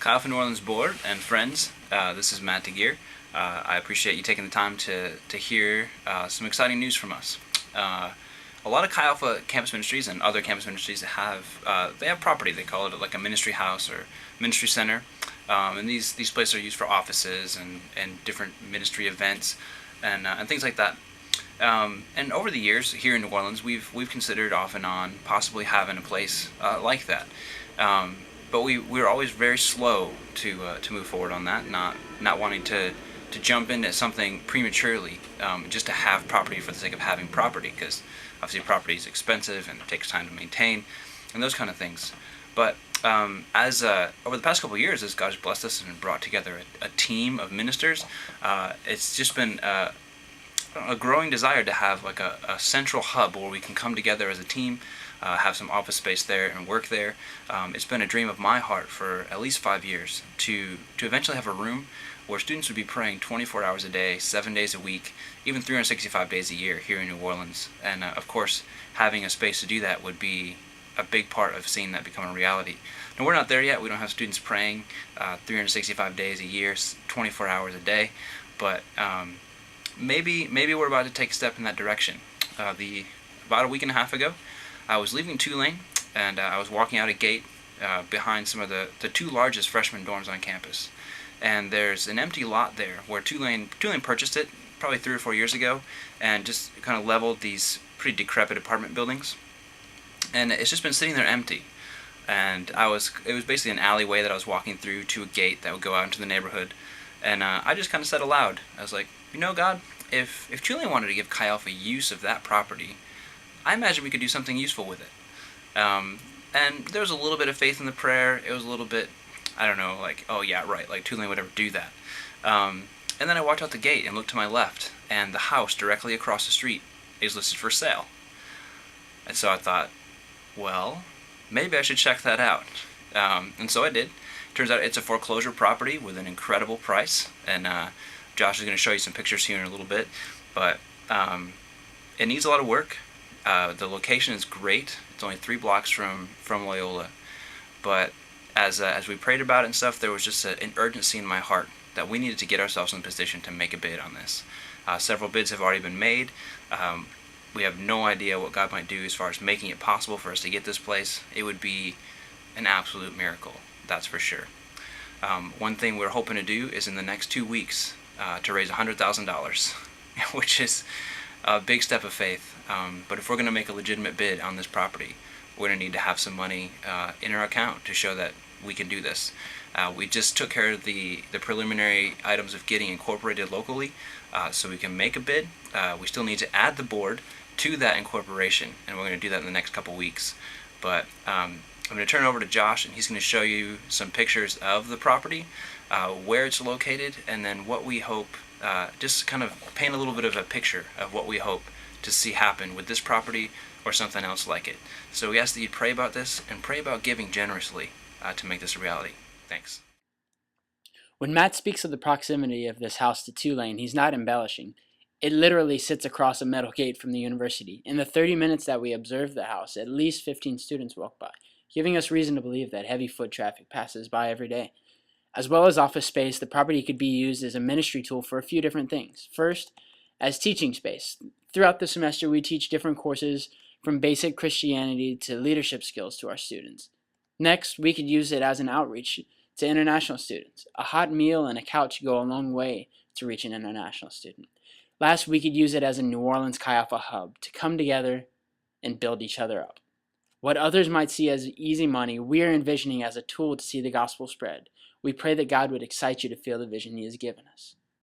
Chi Alpha New Orleans board and friends. This is Matt DeGear. I appreciate you taking the time to hear some exciting news from us. A lot of Chi Alpha campus ministries and other campus ministries they have property. They call it like a ministry house or ministry center, and these places are used for offices and different ministry events and things like that. And over the years here in New Orleans, we've considered off and on possibly having a place like that. But we were always very slow to move forward on that, not wanting to jump into something prematurely, just to have property for the sake of having property, because obviously property is expensive and it takes time to maintain and those kind of things. But as over the past couple of years, as God has blessed us and brought together a team of ministers, it's just been a growing desire to have like a central hub where we can come together as a team, have some office space there and work there. It's been a dream of my heart for at least 5 years to eventually have a room where students would be praying 24 hours a day, 7 days a week, even 365 days a year here in New Orleans. And of course, having a space to do that would be a big part of seeing that become a reality. Now, we're not there yet. We don't have students praying 365 days a year, 24 hours a day, but maybe we're about to take a step in that direction. About a week and a half ago, I was leaving Tulane, and I was walking out a gate behind some of the two largest freshman dorms on campus. And there's an empty lot there where Tulane purchased it probably 3 or 4 years ago and just kind of leveled these pretty decrepit apartment buildings. And it's just been sitting there empty. And it was basically an alleyway that I was walking through to a gate that would go out into the neighborhood. And I just kind of said aloud, I was like, God, if Tulane wanted to give Chi Alpha use of that property, I imagine we could do something useful with it. And there was a little bit of faith in the prayer. It was a little bit, I don't know, like, oh yeah, right, like Tulane would ever do that. And then I walked out the gate and looked to my left, and the house directly across the street is listed for sale. And so I thought, well, maybe I should check that out. And so I did. Turns out it's a foreclosure property with an incredible price, and Josh is going to show you some pictures here in a little bit, but it needs a lot of work. The location is great. It's only 3 blocks from Loyola, but as we prayed about it and stuff, there was just an urgency in my heart that we needed to get ourselves in position to make a bid on this. Several bids have already been made. We have no idea what God might do as far as making it possible for us to get this place. It would be an absolute miracle, that's for sure. One thing we're hoping to do is in the next 2 weeks to raise $100,000, which is a big step of faith. But if we're going to make a legitimate bid on this property, we're going to need to have some money in our account to show that we can do this. We just took care of the preliminary items of getting incorporated locally, so we can make a bid. We still need to add the board to that incorporation, and we're going to do that in the next couple weeks. But I'm going to turn it over to Josh, and he's going to show you some pictures of the property, where it's located, and then what we hope, just kind of paint a little bit of a picture of what we hope to see happen with this property or something else like it. So we ask that you pray about this and pray about giving generously to make this a reality. Thanks. When Matt speaks of the proximity of this house to Tulane, he's not embellishing. It literally sits across a metal gate from the university. In the 30 minutes that we observed the house, at least 15 students walked by, giving us reason to believe that heavy foot traffic passes by every day. As well as office space, the property could be used as a ministry tool for a few different things. First, as teaching space. Throughout the semester, we teach different courses from basic Christianity to leadership skills to our students. Next, we could use it as an outreach to international students. A hot meal and a couch go a long way to reach an international student. Last, we could use it as a New Orleans Chi Alpha hub to come together and build each other up. What others might see as easy money, we are envisioning as a tool to see the gospel spread. We pray that God would excite you to feel the vision He has given us.